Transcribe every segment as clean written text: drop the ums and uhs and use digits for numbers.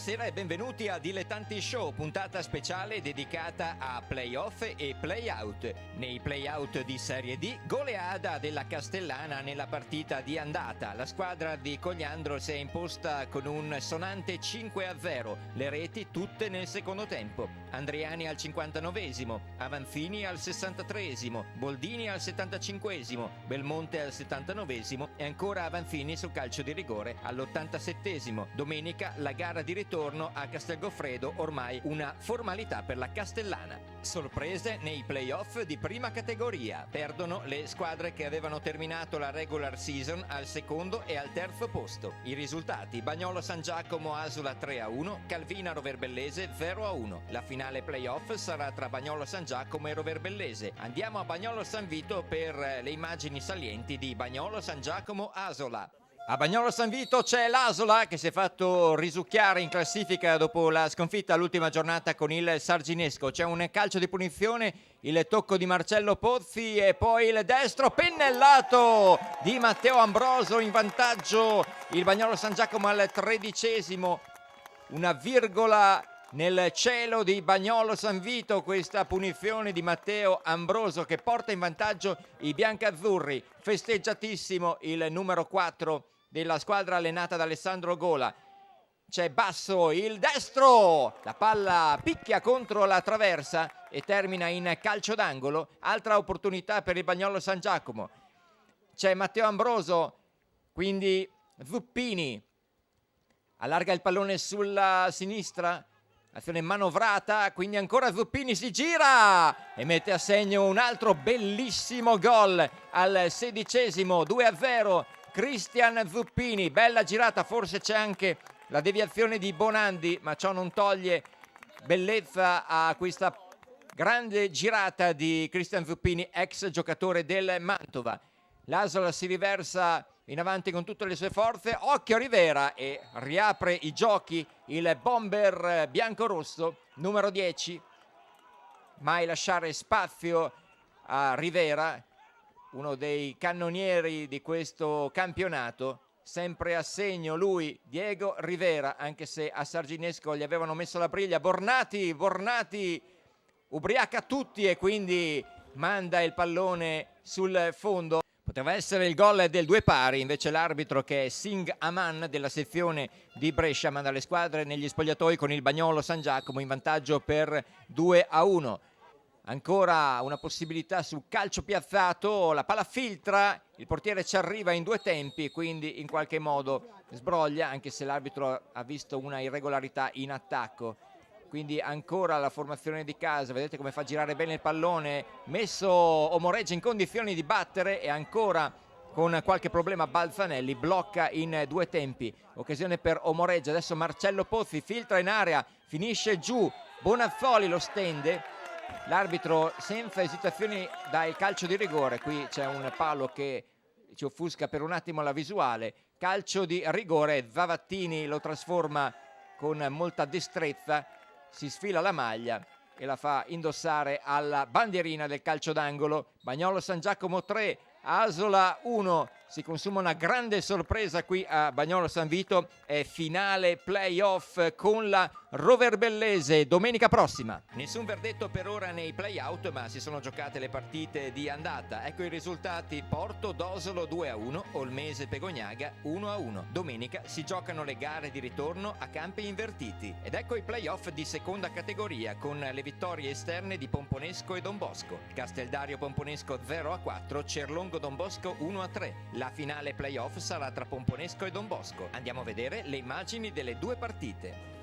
Buonasera e benvenuti a Dilettanti Show, puntata speciale dedicata a playoff e playout. Nei playout di Serie D, goleada della Castellana nella partita di andata. La squadra di Cogliandro si è imposta con un sonante 5-0, le reti tutte nel secondo tempo. Andriani al 59esimo, Avanzini al 63esimo, Boldini al 75esimo, Belmonte al 79esimo e ancora Avanzini sul calcio di rigore all'87esimo. Domenica la gara di ritorno a Castelgoffredo, ormai una formalità per la Castellana. Sorprese nei playoff di prima categoria. Perdono le squadre che avevano terminato la regular season al secondo e al terzo posto. I risultati: Bagnolo San Giacomo Asula 3-1, Calvina Roverbellese 0-1. La finale playoff sarà tra Bagnolo San Giacomo e Roverbellese. Andiamo a Bagnolo San Vito per le immagini salienti di Bagnolo San Giacomo Asola. A Bagnolo San Vito c'è l'Asola che si è fatto risucchiare in classifica dopo la sconfitta all'ultima giornata con il Sarginesco. C'è un calcio di punizione, il tocco di Marcello Pozzi e poi il destro pennellato di Matteo Ambroso, in vantaggio il Bagnolo San Giacomo al 13esimo. Una virgola nel cielo di Bagnolo San Vito, questa punizione di Matteo Ambroso che porta in vantaggio i biancazzurri. Festeggiatissimo il numero 4 della squadra allenata da Alessandro Gola. C'è Basso, il destro, la palla picchia contro la traversa e termina in calcio d'angolo. Altra opportunità per il Bagnolo San Giacomo. C'è Matteo Ambroso, quindi Zuppini allarga il pallone sulla sinistra, azione manovrata, quindi ancora Zuppini si gira e mette a segno un altro bellissimo gol al 16esimo, 2-0. Cristian Zuppini, bella girata, forse c'è anche la deviazione di Bonandi, ma ciò non toglie bellezza a questa grande girata di Cristian Zuppini, ex giocatore del Mantova. L'Asola si riversa in avanti con tutte le sue forze, occhio a Rivera e riapre i giochi il bomber biancorosso numero 10. Mai lasciare spazio a Rivera, uno dei cannonieri di questo campionato, sempre a segno lui, Diego Rivera, anche se a Sarginesco gli avevano messo la briglia. Bornati ubriaca tutti e quindi manda il pallone sul fondo. Poteva essere il gol del 2 pari, invece l'arbitro, che è Singh Aman della sezione di Brescia, manda le squadre negli spogliatoi con il Bagnolo San Giacomo in vantaggio per 2-1. Ancora una possibilità su calcio piazzato, la palla filtra, il portiere ci arriva in due tempi, quindi in qualche modo sbroglia, anche se l'arbitro ha visto una irregolarità in attacco. Quindi ancora la formazione di casa, vedete come fa girare bene il pallone, messo Omoreggia in condizioni di battere e ancora con qualche problema Balzanelli blocca in due tempi. Occasione per Omoreggia, adesso Marcello Pozzi filtra in area, finisce giù, Bonazzoli lo stende, l'arbitro senza esitazioni dà il calcio di rigore. Qui c'è un palo che ci offusca per un attimo la visuale, calcio di rigore, Zavattini lo trasforma con molta destrezza, si sfila la maglia e la fa indossare alla bandierina del calcio d'angolo. Bagnolo San Giacomo 3, Asola 1. Si consuma una grande sorpresa qui a Bagnolo San Vito, è finale playoff con la Roverbellese domenica prossima. Nessun verdetto per ora nei playout, ma si sono giocate le partite di andata. Ecco i risultati: Porto Dosolo 2-1, Olmese Pegognaga 1-1. Domenica si giocano le gare di ritorno a campi invertiti. Ed ecco i playoff di seconda categoria con le vittorie esterne di Pomponesco e Don Bosco. Casteldario Pomponesco 0-4, Cerlongo Don Bosco 1-3. La finale playoff sarà tra Pomponesco e Don Bosco. Andiamo a vedere le immagini delle due partite.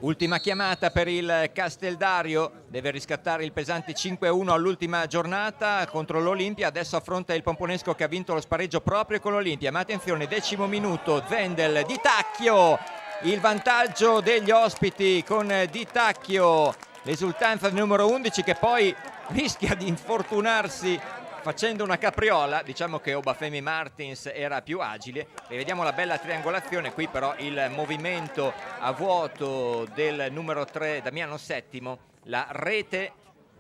Ultima chiamata per il Casteldario, deve riscattare il pesante 5-1 all'ultima giornata contro l'Olimpia. Adesso affronta il Pomponesco che ha vinto lo spareggio proprio con l'Olimpia. Ma attenzione, 10° minuto, Zendel, Di Tacchio, il vantaggio degli ospiti con Di Tacchio, l'esultanza del numero 11 che poi rischia di infortunarsi facendo una capriola. Diciamo che Obafemi Martins era più agile. Rivediamo la bella triangolazione, qui però il movimento a vuoto del numero 3 Damiano Settimo, la rete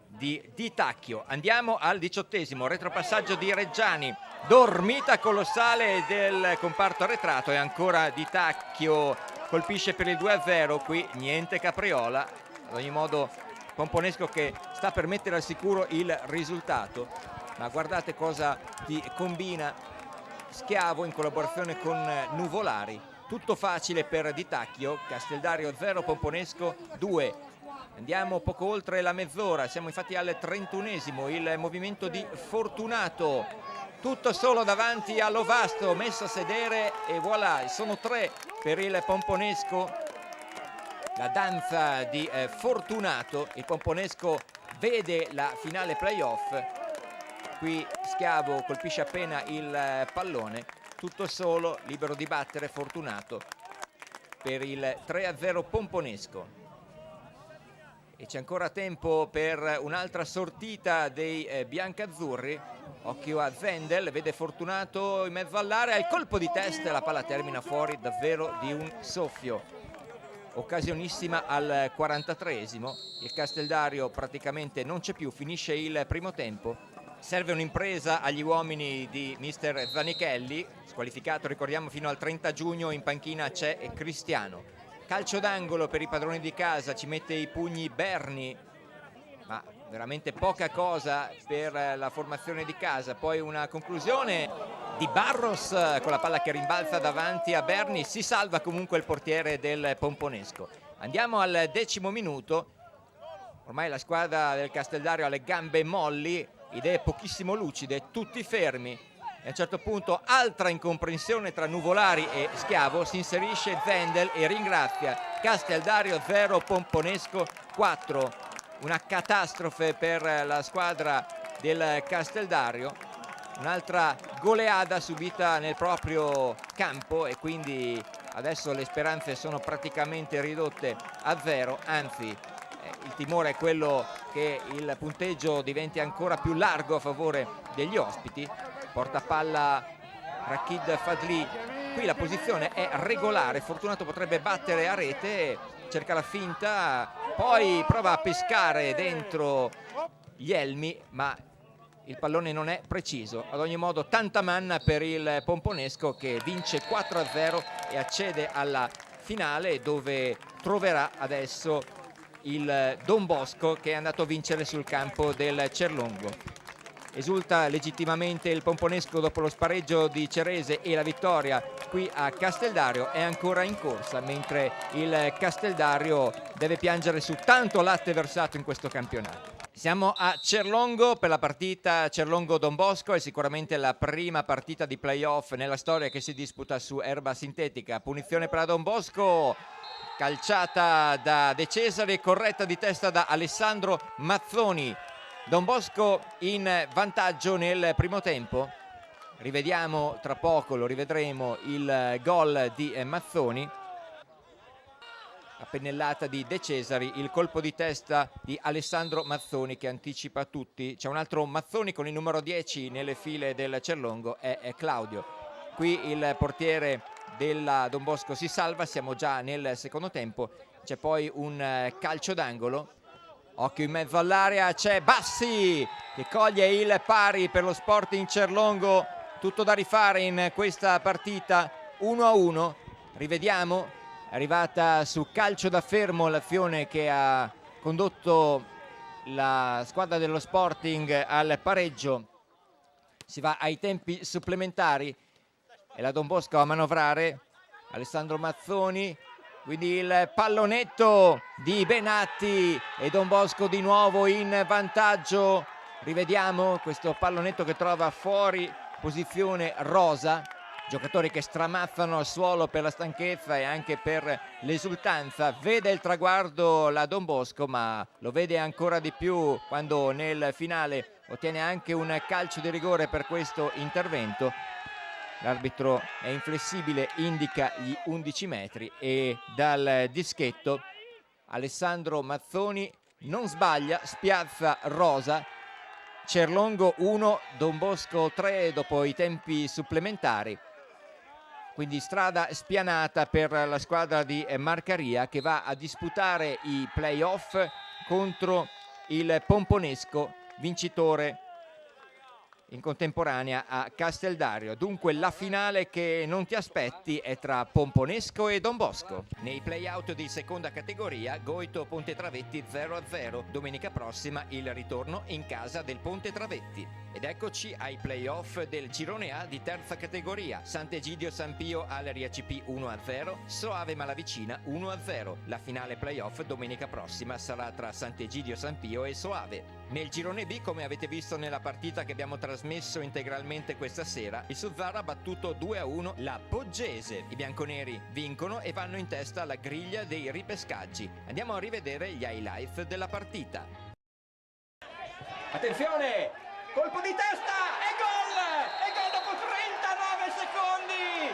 di Tacchio. Andiamo al 18esimo, retropassaggio di Reggiani, dormita colossale del comparto arretrato e ancora Di Tacchio colpisce per il 2-0, qui niente capriola. Ad ogni modo Pomponesco che sta per mettere al sicuro il risultato, ma guardate cosa ti combina Schiavo in collaborazione con Nuvolari. Tutto facile per Di Tacchio. Casteldario 0, Pomponesco 2. Andiamo poco oltre la mezz'ora, siamo infatti al 31esimo, il movimento di Fortunato, tutto solo davanti all'Ovasto, messo a sedere e voilà, sono 3 per il Pomponesco. La danza di Fortunato, il Pomponesco vede la finale playoff. Qui Schiavo colpisce appena il pallone, tutto solo, libero di battere Fortunato per il 3-0 Pomponesco. E c'è ancora tempo per un'altra sortita dei biancazzurri. Occhio a Zendel, vede Fortunato in mezzo all'area, il colpo di testa e la palla termina fuori davvero di un soffio. Occasionissima al 43esimo, il Casteldario praticamente non c'è più, finisce il primo tempo. Serve un'impresa agli uomini di mister Zanichelli, squalificato ricordiamo fino al 30 giugno, in panchina c'è Cristiano. Calcio d'angolo per i padroni di casa, ci mette i pugni Berni, ma veramente poca cosa per la formazione di casa. Poi una conclusione di Barros con la palla che rimbalza davanti a Berni, si salva comunque il portiere del Pomponesco. Andiamo al 10° minuto, ormai la squadra del Casteldario ha le gambe molli, idee pochissimo lucide, tutti fermi. E a un certo punto altra incomprensione tra Nuvolari e Schiavo, si inserisce Zendel e ringrazia. Casteldario 0, Pomponesco 4. Una catastrofe per la squadra del Casteldario, un'altra goleada subita nel proprio campo e quindi adesso le speranze sono praticamente ridotte a 0, anzi il timore è quello che il punteggio diventi ancora più largo a favore degli ospiti. Porta palla Rachid Fadli, qui la posizione è regolare, Fortunato potrebbe battere a rete, cerca la finta, poi prova a pescare dentro gli elmi, ma il pallone non è preciso. Ad ogni modo tanta manna per il Pomponesco che vince 4-0 e accede alla finale, dove troverà adesso il Don Bosco, che è andato a vincere sul campo del Cerlongo. Esulta legittimamente il Pomponesco dopo lo spareggio di Cerese e la vittoria qui a Casteldario. È ancora in corsa, mentre il Casteldario deve piangere su tanto latte versato in questo campionato. Siamo a Cerlongo per la partita Cerlongo-Don Bosco, è sicuramente la prima partita di playoff nella storia che si disputa su erba sintetica. Punizione per la Don Bosco, calciata da De Cesare, corretta di testa da Alessandro Mazzoni. Don Bosco in vantaggio nel primo tempo. Rivediamo tra poco, lo rivedremo, il gol di Mazzoni. La pennellata di De Cesari, il colpo di testa di Alessandro Mazzoni che anticipa tutti. C'è un altro Mazzoni con il numero 10 nelle file del Cerlongo, è Claudio. Qui il portiere della Don Bosco si salva, siamo già nel secondo tempo. C'è poi un calcio d'angolo. Occhio in mezzo all'area, c'è Bassi che coglie il pari per lo Sporting Cerlongo. Tutto da rifare in questa partita, 1-1. Rivediamo, è arrivata su calcio da fermo l'azione che ha condotto la squadra dello Sporting al pareggio. Si va ai tempi supplementari e la Don Bosco a manovrare. Alessandro Mazzoni, quindi il pallonetto di Benatti e Don Bosco di nuovo in vantaggio. Rivediamo questo pallonetto che trova fuori posizione Rosa. Giocatori che stramazzano al suolo per la stanchezza e anche per l'esultanza. Vede il traguardo la Don Bosco, ma lo vede ancora di più quando nel finale ottiene anche un calcio di rigore per questo intervento. L'arbitro è inflessibile, indica gli 11 metri e dal dischetto Alessandro Mazzoni non sbaglia, spiazza Rosa. Cerlongo 1, Don Bosco 3 dopo i tempi supplementari. Quindi strada spianata per la squadra di Marcaria che va a disputare i playoff contro il Pomponesco, vincitore in contemporanea a Casteldario. Dunque la finale che non ti aspetti è tra Pomponesco e Don Bosco. Nei play-out di seconda categoria, Goito Ponte Travetti 0-0. Domenica prossima il ritorno in casa del Ponte Travetti. Ed eccoci ai play-off del girone A di terza categoria. Sant'Egidio San Pio Alleria CP 1-0, Soave Malavicina 1-0. La finale play-off domenica prossima sarà tra Sant'Egidio San Pio e Soave. Nel girone B, come avete visto nella partita che abbiamo trasmesso integralmente questa sera, il Suzzara ha battuto 2-1 la Poggese. I bianconeri vincono e vanno in testa alla griglia dei ripescaggi. Andiamo a rivedere gli highlights della partita. Attenzione! Colpo di testa e gol! E gol dopo 39 secondi!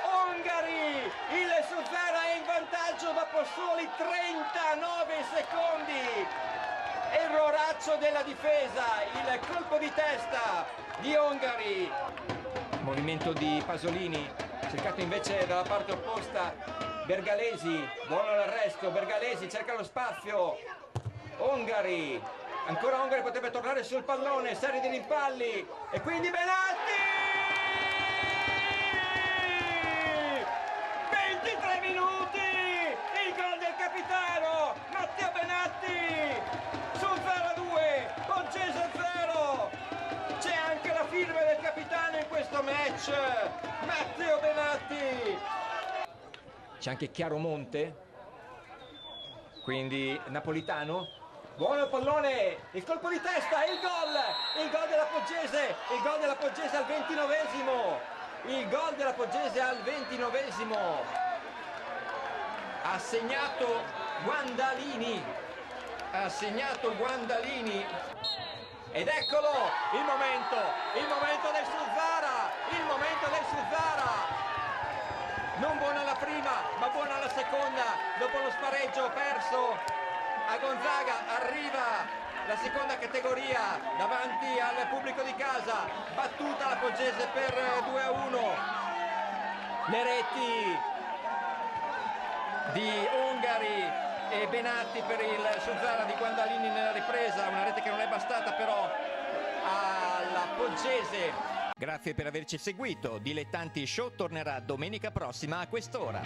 Ongari! Il Suzzara è in vantaggio dopo soli 39 secondi! Erroraccio della difesa, il colpo di testa di Ongari. Movimento di Pasolini, cercato invece dalla parte opposta. Bergalesi, buono l'arresto, Bergalesi cerca lo spazio. Ongari, ancora Ongari potrebbe tornare sul pallone, serie di rimpalli e quindi Benatti! 23 minuti! Il gol del capitano Matteo Benatti! Suzzara 2, Poggese 0! C'è anche la firma del capitano in questo match, Matteo Benatti! C'è anche Chiaromonte, quindi Napolitano. Buono il pallone, il colpo di testa, il gol della Poggese, il gol della Poggese al 29esimo, il gol della Poggese al 29esimo, ha segnato Guandalini, ed eccolo il momento del Suzzara, non buona la prima ma buona la seconda, dopo lo spareggio perso a Gonzaga arriva la seconda categoria davanti al pubblico di casa, battuta la Poggese per 2-1, le reti di Ongari e Benatti per il Suzzara di Guandalini nella ripresa, una rete che non è bastata però alla Poggese. Grazie per averci seguito. Dilettanti Show tornerà domenica prossima a quest'ora.